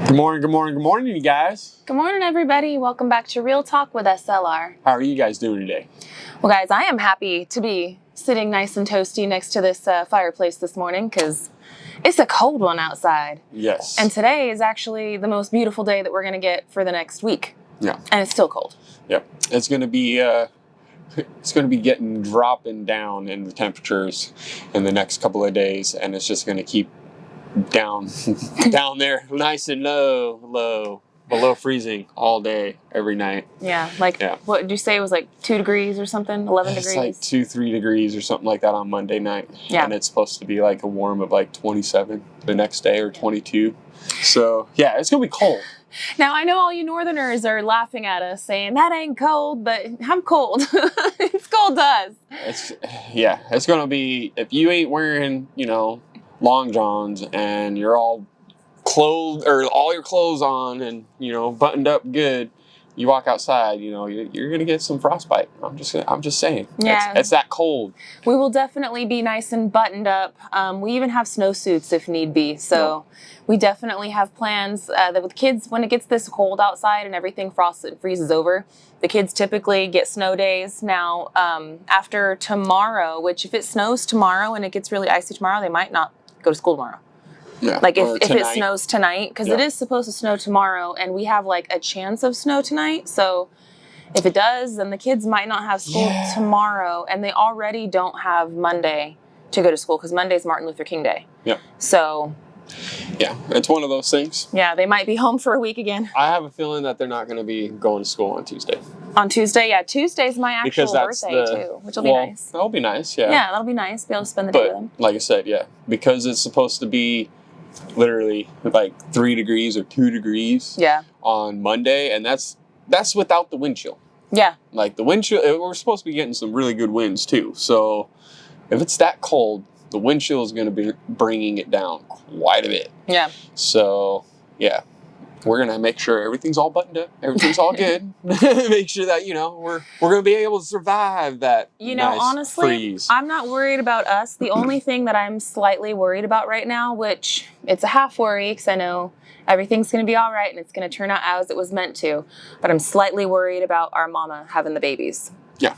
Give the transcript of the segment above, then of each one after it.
Good morning, good morning, good morning, you guys. Good morning, everybody. Welcome back to Real Talk with SLR. How are you guys doing today? Well, guys, I am happy to be sitting nice and toasty next to this fireplace this morning because it's a cold one outside. Yes. And today is actually the most beautiful day that we're going to get for the next week. Yeah. And it's still cold. Yep. It's going to be dropping down in the temperatures in the next couple of days, and it's just going to keep down there nice and low below freezing all day every night. Yeah, what did you say? It was like 2 degrees or something? 11 degrees? It's like 2-3 degrees or something like that on Monday night. Yeah. And it's supposed to be like a warm of like 27 the next day or 22. So yeah, it's gonna be cold. Now, I know all you northerners are laughing at us saying, that ain't cold, but I'm cold. It's cold to us. It's gonna be, if you ain't wearing, long johns and you're all clothed or all your clothes on and buttoned up good, you walk outside, you're gonna get some frostbite. I'm just saying. Yeah, it's that cold. We will definitely be nice and buttoned up. We even have snowsuits if need be. So we definitely have plans that with kids, when it gets this cold outside and everything freezes over, the kids typically get snow days. Now, after tomorrow, which if it snows tomorrow and it gets really icy tomorrow, they might not go to school tomorrow. Yeah. Like if it snows tonight, because it is supposed to snow tomorrow, and we have like a chance of snow tonight. So if it does, then the kids might not have school tomorrow, and they already don't have Monday to go to school because Monday's Martin Luther King Day. Yeah. So. Yeah, it's one of those things. Yeah, they might be home for a week again. I have a feeling that they're not going to be going to school on Tuesday. On Tuesday, yeah. Tuesday's my actual birthday too, which will be nice. That'll be nice, yeah. Yeah, that'll be nice. Be able to spend the day with them. Like I said, yeah, because it's supposed to be literally like 3 degrees or 2 degrees on Monday, and that's without the wind chill. Yeah. Like the wind chill, we're supposed to be getting some really good winds too. So if it's that cold, the wind chill is going to be bringing it down quite a bit. Yeah. So, yeah, we're going to make sure everything's all buttoned up. Everything's all good. Make sure that, we're going to be able to survive that nice honestly, freeze. I'm not worried about us. The only thing that I'm slightly worried about right now, which it's a half worry because I know everything's going to be all right and it's going to turn out as it was meant to, but I'm slightly worried about our mama having the babies. Yeah.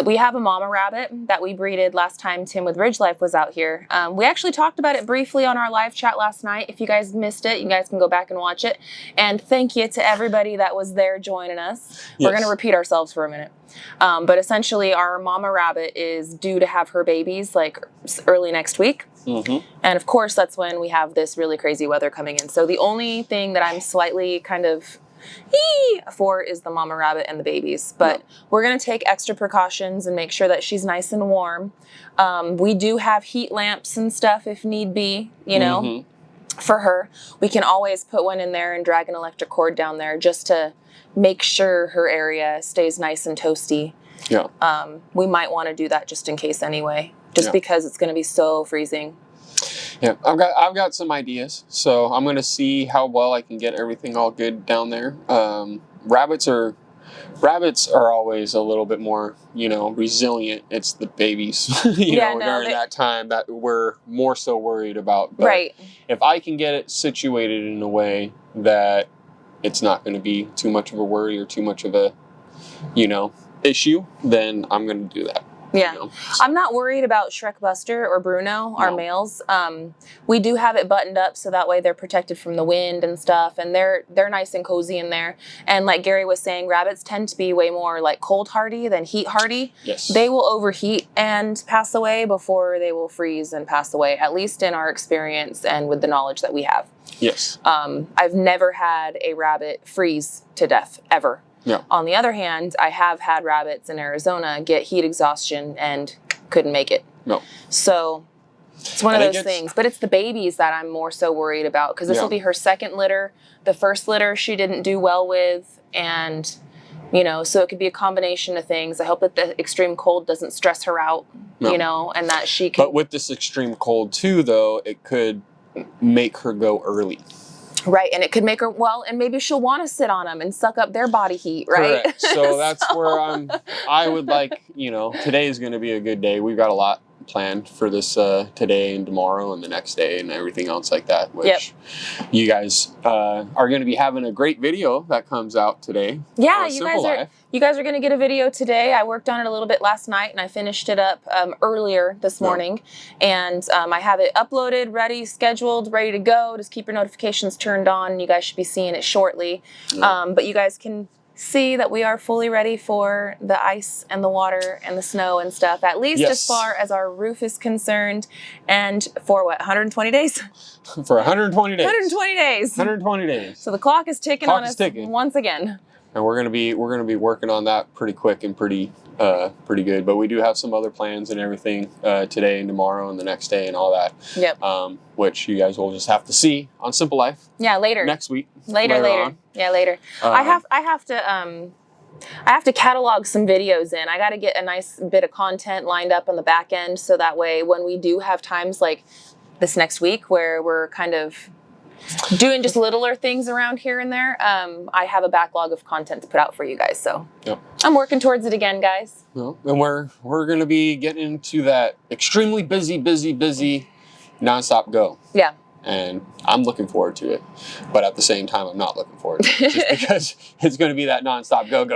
We have a mama rabbit that we breeded last time Tim with Ridge Life was out here. We actually talked about it briefly on our live chat last night. If you guys missed it, you guys can go back and watch it. And thank you to everybody that was there joining us. Yes. We're going to repeat ourselves for a minute. But essentially, our mama rabbit is due to have her babies like early next week. Mm-hmm. And of course, that's when we have this really crazy weather coming in. So the only thing that I'm slightly kind of for is the mama rabbit and the babies, but we're going to take extra precautions and make sure that she's nice and warm. We do have heat lamps and stuff if need be, for her. We can always put one in there and drag an electric cord down there just to make sure her area stays nice and toasty. Yeah. We might want to do that just in case anyway, because it's going to be so freezing. Yeah, I've got some ideas, so I'm gonna see how well I can get everything all good down there. Rabbits are always a little bit more, resilient. It's the babies, during that time that we're more so worried about. But right. If I can get it situated in a way that it's not going to be too much of a worry or too much of a, issue, then I'm going to do that. Yeah. So. I'm not worried about Shrek Buster or Bruno, our males. We do have it buttoned up so that way they're protected from the wind and stuff, and they're nice and cozy in there. And like Gary was saying, rabbits tend to be way more like cold hardy than heat hardy. Yes. They will overheat and pass away before they will freeze and pass away, at least in our experience and with the knowledge that we have. Yes. I've never had a rabbit freeze to death, ever. Yeah. On the other hand, I have had rabbits in Arizona get heat exhaustion and couldn't make it. No. So it's one of those things. But it's the babies that I'm more so worried about because this will be her second litter. The first litter she didn't do well with. And, so it could be a combination of things. I hope that the extreme cold doesn't stress her out, and that she can. But with this extreme cold too, though, it could make her go early. Right, and it could make her, and maybe she'll want to sit on them and suck up their body heat, right? Correct. So that's where I would like, today is going to be a good day. We've got a lot planned for this today and tomorrow and the next day and everything else like that, which you guys are going to be having a great video that comes out today. Yeah, you guys are going to get a video today. I worked on it a little bit last night and I finished it up earlier this morning. And I have it uploaded, ready, scheduled, ready to go. Just keep your notifications turned on. You guys should be seeing it shortly. But you guys can see that we are fully ready for the ice and the water and the snow and stuff, at least as far as our roof is concerned. And for what, 120 days? For 120 days. 120 days. 120 days. So the clock is ticking on us once again. And we're gonna be working on that pretty quick and pretty good. But we do have some other plans and everything today and tomorrow and the next day and all that. Yep. Which you guys will just have to see on Simple Life. Yeah, later. Next week. Later. On. Yeah, later. I have to catalog some videos in. I got to get a nice bit of content lined up on the back end, so that way when we do have times like this next week where we're kind of doing just littler things around here and there, I have a backlog of content to put out for you guys. So I'm working towards it again, guys. And we're going to be getting into that extremely busy nonstop go. Yeah. And I'm looking forward to it, but at the same time, I'm not looking forward to it, just because it's going to be that nonstop go. And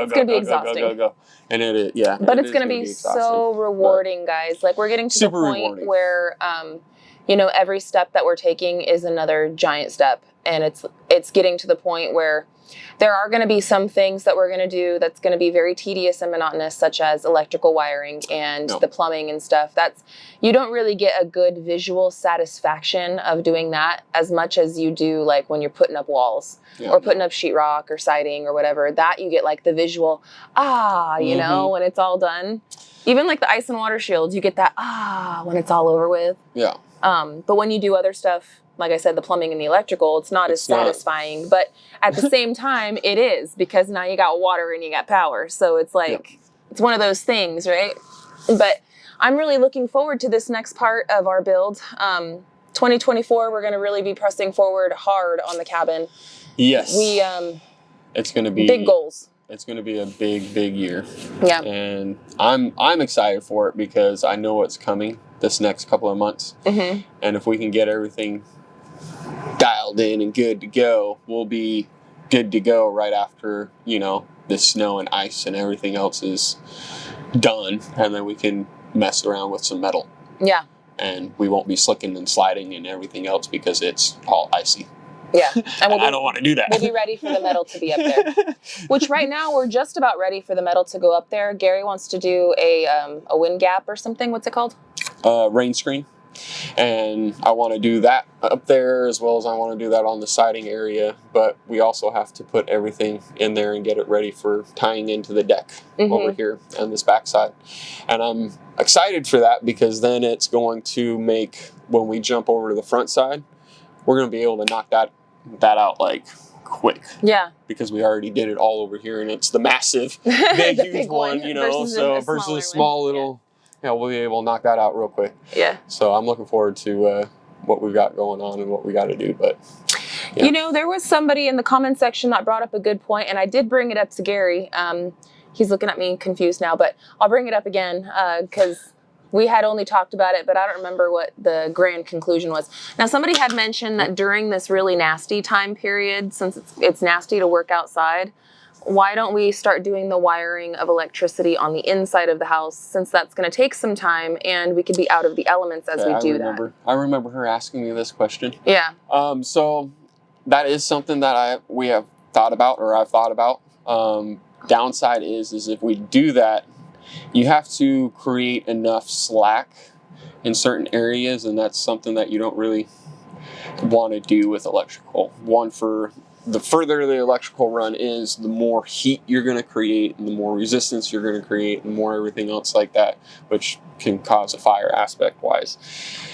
but it's going to be so rewarding, guys. Like, we're getting to the point where, every step that we're taking is another giant step, and it's getting to the point where there are going to be some things that we're going to do that's going to be very tedious and monotonous, such as electrical wiring and the plumbing and stuff. You don't really get a good visual satisfaction of doing that as much as you do like when you're putting up walls or putting up sheetrock or siding or whatever. That you get like the visual, when it's all done. Even like the ice and water shields, you get that when it's all over with. Yeah. But when you do other stuff, like I said, the plumbing and the electrical, it's not as satisfying. But at the same time, it is, because now you got water and you got power. So it's like, it's one of those things, right? But I'm really looking forward to this next part of our build. 2024, we're going to really be pressing forward hard on the cabin. Yes. It's going to be big goals. It's going to be a big year. Yeah. And I'm excited for it because I know what's coming this next couple of months. Mm-hmm. And if we can get everything dialed in and good to go, we'll be good to go right after, the snow and ice and everything else is done. And then we can mess around with some metal. Yeah. And we won't be slicking and sliding and everything else because it's all icy. Yeah. And I don't want to do that. We'll be ready for the metal to be up there. Which right now we're just about ready for the metal to go up there. Gary wants to do a wind gap or something. What's it called? Rain screen. And I want to do that up there as well as I want to do that on the siding area. But we also have to put everything in there and get it ready for tying into the deck over here on this backside. And I'm excited for that because then it's going to make, when we jump over to the front side, we're going to be able to knock that out like quick. Yeah. Because we already did it all over here and it's the massive, huge one, versus a small little... Yeah, we'll be able to knock that out real quick. Yeah. So I'm looking forward to what we've got going on and what we got to do. But there was somebody in the comment section that brought up a good point, and I did bring it up to Gary. He's looking at me confused now, but I'll bring it up again because we had only talked about it, but I don't remember what the grand conclusion was. Now, somebody had mentioned that during this really nasty time period, since it's nasty to work outside, why don't we start doing the wiring of electricity on the inside of the house, since that's going to take some time and we could be out of the elements as we do that. I remember her asking me this question. Yeah. So that is something that I've thought about. Downside is if we do that, you have to create enough slack in certain areas, and that's something that you don't really want to do with electrical. The further the electrical run is, the more heat you're going to create and the more resistance you're going to create and more everything else like that, which can cause a fire aspect wise.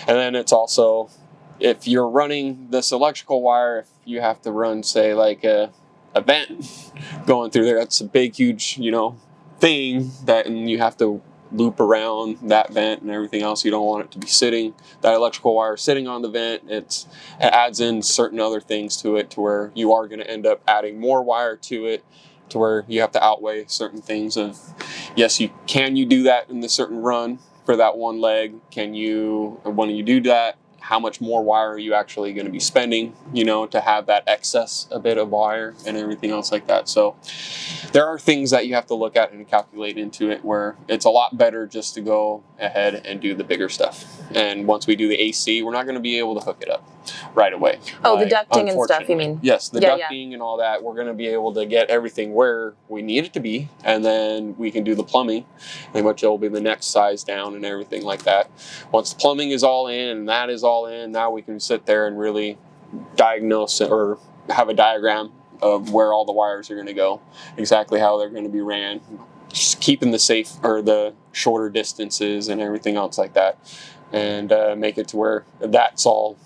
And then it's also, if you're running this electrical wire, if you have to run, say, like a vent going through there, that's a big, huge, thing and you have to loop around that vent and everything else. You don't want it to be that electrical wire sitting on the vent. It adds in certain other things to it to where you are going to end up adding more wire to it, to where you have to outweigh certain things of, yes, you do that in the certain run for that one leg? When you do that, how much more wire are you actually going to be spending, to have that excess a bit of wire and everything else like that. So there are things that you have to look at and calculate into it, where it's a lot better just to go ahead and do the bigger stuff. And once we do the AC, we're not going to be able to hook it up right away. Oh, the ducting and stuff, you mean? Yes, the ducting and all that. We're going to be able to get everything where we need it to be, and then we can do the plumbing, which will be the next size down and everything like that. Once the plumbing is all in and that is all in, now we can sit there and really diagnose or have a diagram of where all the wires are going to go, exactly how they're going to be ran, just keeping the safe or the shorter distances and everything else like that, and make it to where that's all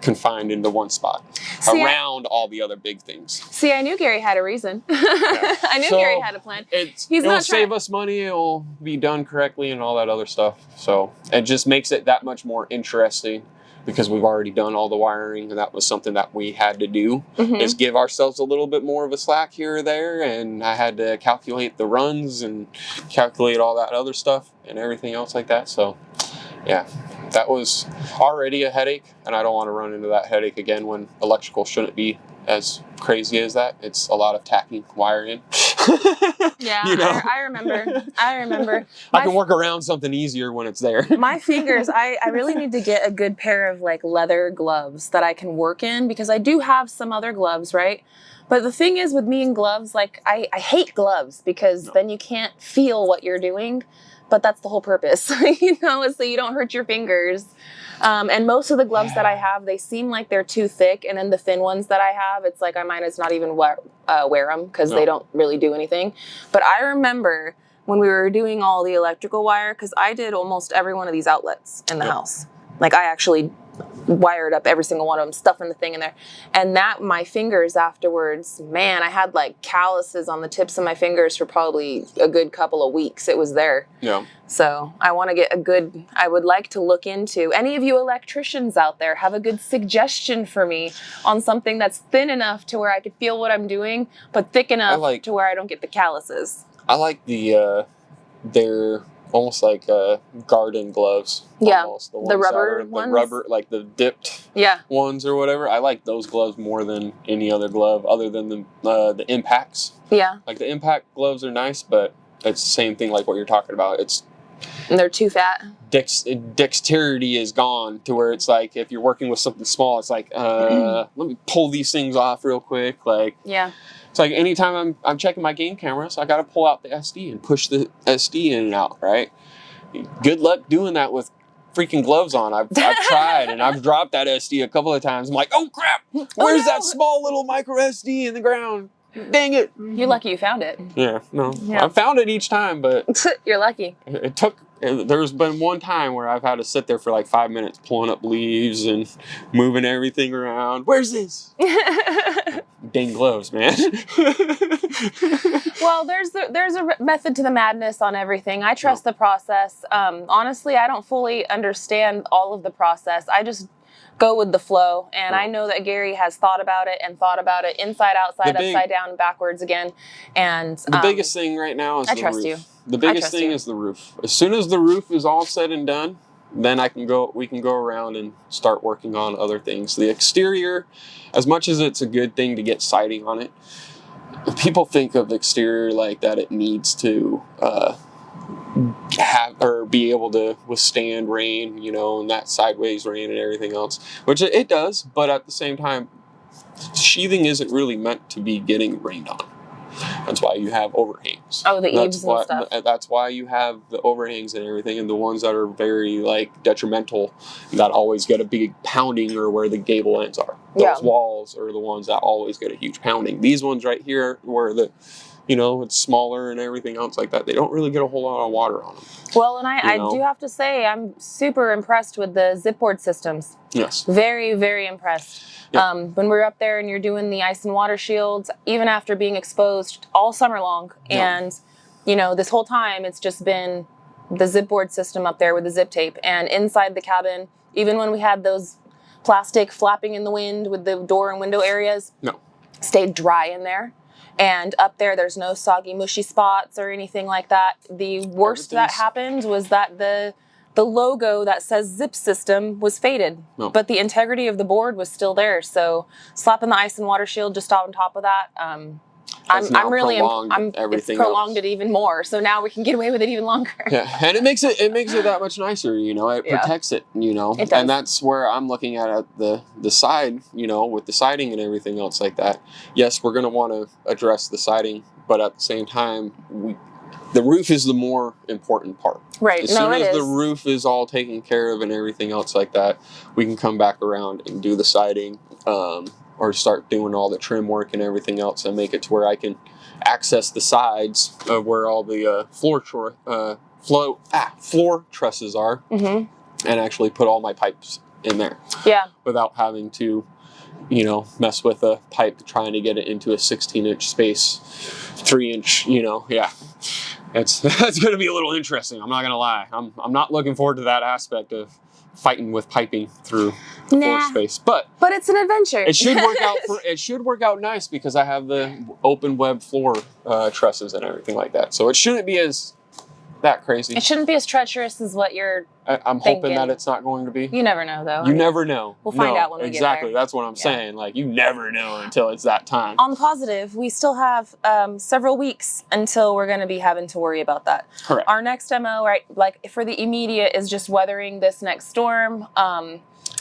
confined into one spot around all the other big things. See, I knew Gary had a reason. I knew Gary had a plan. It'll save us money. It'll be done correctly and all that other stuff. So it just makes it that much more interesting, because we've already done all the wiring, and that was something that we had to do, is give ourselves a little bit more of a slack here or there. And I had to calculate the runs and calculate all that other stuff and everything else like that. So yeah, that was already a headache, and I don't want to run into that headache again when electrical shouldn't be as crazy as that. It's a lot of tacking wire in. Yeah, I remember. I can work around something easier when it's there. My fingers, I really need to get a good pair of like leather gloves that I can work in, because I do have some other gloves, right? But the thing is with me and gloves, like I hate gloves, because then you can't feel what you're doing. But that's the whole purpose, is so you don't hurt your fingers. And most of the gloves that I have, they seem like they're too thick. And then the thin ones that I have, it's like I might as not even wear them, because they don't really do anything. But I remember when we were doing all the electrical wire, because I did almost every one of these outlets in the house. Like I actually wired up every single one of them, stuffing the thing in there. And my fingers afterwards, man, I had like calluses on the tips of my fingers for probably a good couple of weeks. It was there. Yeah. So I want to get I would like to look into, any of you electricians out there have a good suggestion for me on something that's thin enough to where I could feel what I'm doing, but thick enough to where I don't get the calluses. I like they're almost like garden gloves. Yeah, almost. The rubber ones? The rubber, like the dipped ones or whatever. I like those gloves more than any other glove, other than the impacts. Yeah. Like the impact gloves are nice, but it's the same thing like what you're talking about. And they're too fat. Dexterity is gone, to where it's like if you're working with something small, it's like, let me pull these things off real quick. Like, yeah. It's like anytime I'm checking my game cameras, I got to pull out the SD and push the SD in and out, right? Good luck doing that with freaking gloves on. I've tried, and I've dropped that SD a couple of times. I'm like, oh crap, where's that small little micro SD in the ground? Dang it. You're lucky you found it. Yeah, no. Yeah. I found it each time, but... You're lucky. There's been one time where I've had to sit there for like 5 minutes pulling up leaves and moving everything around. Where's this? Dang gloves, man. Well, there's a method to the madness on everything. I trust the process. Honestly, I don't fully understand all of the process. I just go with the flow. And I know that Gary has thought about it inside, outside, upside down, and backwards again. And the biggest thing right now is the roof. I trust you. The biggest thing is the roof. As soon as the roof is all said and done, then we can go around and start working on other things. The exterior, as much as it's a good thing to get siding on it, people think of exterior like that it needs to have or be able to withstand rain, and that sideways rain and everything else, which it does. But at the same time, sheathing isn't really meant to be getting rained on. That's why you have overhangs. Oh, the eaves and stuff. That's why you have the overhangs and everything, and the ones that are very detrimental, that always get a big pounding, or where the gable ends are. Those walls are the ones that always get a huge pounding. These ones right here, where it's smaller and everything else like that, they don't really get a whole lot of water on them. Well, and I do have to say, I'm super impressed with the zipboard systems. Yes. Very, very impressed. Yep. When we're up there and you're doing the ice and water shields, even after being exposed all summer long, and, this whole time it's just been the zipboard system up there with the zip tape. And inside the cabin, even when we had those plastic flapping in the wind with the door and window areas, stayed dry in there. And up there's no soggy, mushy spots or anything like that. The worst that happened was that the logo that says Zip System was faded, but the integrity of the board was still there. So slapping the ice and water shield just on top of that, I'm really it's prolonged it even more. So now we can get away with it even longer. Yeah, and it makes it that much nicer. You know, it protects it. You know, it does. And that's where I'm looking at the side. You know, with the siding and everything else like that. Yes, we're gonna want to address the siding, but at the same time, the roof is the more important part. Right. As soon as the roof is all taken care of and everything else like that, we can come back around and do the siding. Or start doing all the trim work and everything else and make it to where I can access the sides of where all the floor trusses are and actually put all my pipes in there. Yeah. Without having to, you know, mess with a pipe trying to get it into a 16-inch space, 3-inch, you know, that's going to be a little interesting. I'm not going to lie. I'm not looking forward to that aspect of fighting with piping through floor space, but it's an adventure. It should work out nice because I have the open web floor trusses and everything like that. So it shouldn't be as that crazy. It shouldn't be as treacherous as what you're I'm hoping that it's not going to be. You never know, though. You never know. We'll find out when we get there. Exactly. That's what I'm saying. Like, you never know until it's that time. On the positive, we still have several weeks until we're going to be having to worry about that. Correct. Our next MO, right, like for the immediate, is just weathering this next storm.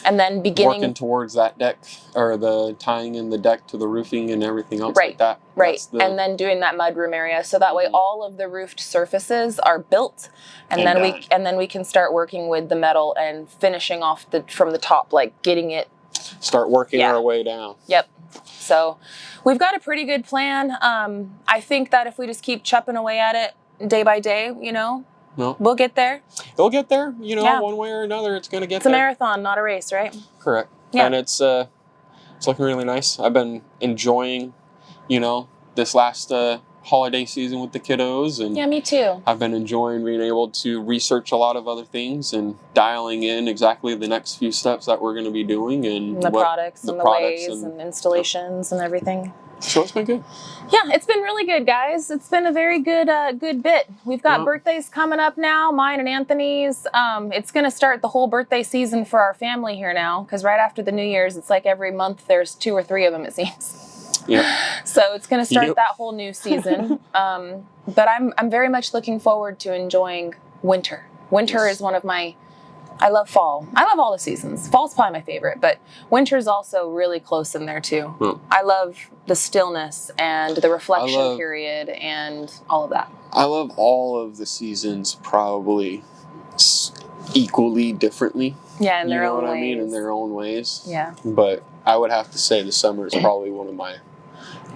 And then working towards that deck, or the tying in the deck to the roofing and everything else like that. Right. And then doing that mudroom area, so that way all of the roofed surfaces are built, and then we can start working with the metal and finishing off from the top, like getting it. Start working our way down. Yep. So we've got a pretty good plan. I think that if we just keep chipping away at it day by day, you know. No. We'll get there. It'll get there, you know, one way or another. It's going to get there. It's a marathon, not a race, right? Correct. Yeah. And it's looking really nice. I've been enjoying, you know, this last holiday season with the kiddos. And yeah, me too. I've been enjoying being able to research a lot of other things and dialing in exactly the next few steps that we're going to be doing. And the products and the ways and installations and everything. So it's been good. Yeah, it's been really good, guys. It's been a very good bit. We've got birthdays coming up now, mine and Anthony's. It's going to start the whole birthday season for our family here now, because right after the New Year's, it's like every month there's 2 or 3 of them, it seems. Yeah. So it's going to start that whole new season. But I'm very much looking forward to enjoying winter. Winter is one of my... I love fall. I love all the seasons. Fall's probably my favorite, but winter's also really close in there too. I love the stillness and the reflection period and all of that. I love all of the seasons probably equally differently. Yeah, in their own ways. You know what I mean? In their own ways. Yeah. But I would have to say the summer is probably one of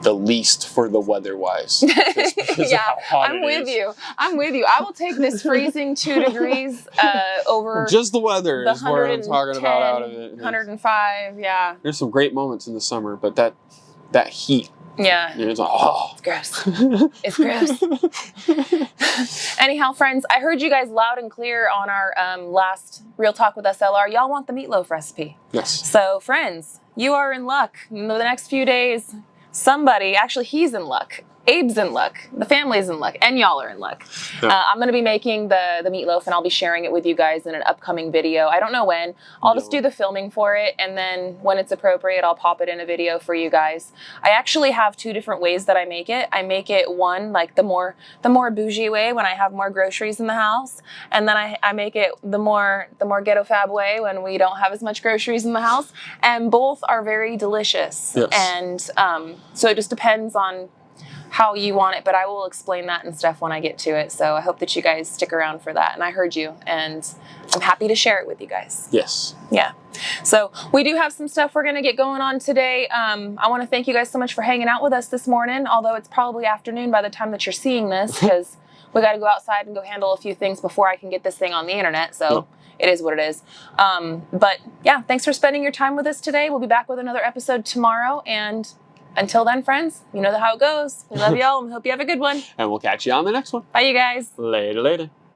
the least for the weather-wise. Yeah, I'm with you. I will take this freezing 2 degrees over just the weather is what I'm talking about out of it. 105, yeah. There's some great moments in the summer, but that heat. Yeah. It's like, it's gross. It's gross. Anyhow, friends, I heard you guys loud and clear on our last Real Talk with SLR. Y'all want the meatloaf recipe. Yes. So, friends, you are in luck. In the next few days, he's in luck. Abe's in luck. The family's in luck. And y'all are in luck. Yeah. I'm going to be making the meatloaf, and I'll be sharing it with you guys in an upcoming video. I don't know when. I'll just do the filming for it, and then when it's appropriate, I'll pop it in a video for you guys. I actually have 2 different ways that I make it. I make it one, like the more bougie way when I have more groceries in the house, and then I make it the more ghetto fab way when we don't have as much groceries in the house, and both are very delicious. Yes. And so it just depends on how you want it, but I will explain that and stuff when I get to it. So I hope that you guys stick around for that. And I heard you, and I'm happy to share it with you guys. Yes. Yeah. So we do have some stuff we're going to get going on today. I want to thank you guys so much for hanging out with us this morning, although it's probably afternoon by the time that you're seeing this, because we got to go outside and go handle a few things before I can get this thing on the internet. So it is what it is. But yeah, thanks for spending your time with us today. We'll be back with another episode tomorrow, and until then, friends, you know how it goes. We love y'all and we hope you have a good one. And we'll catch you on the next one. Bye, you guys. Later.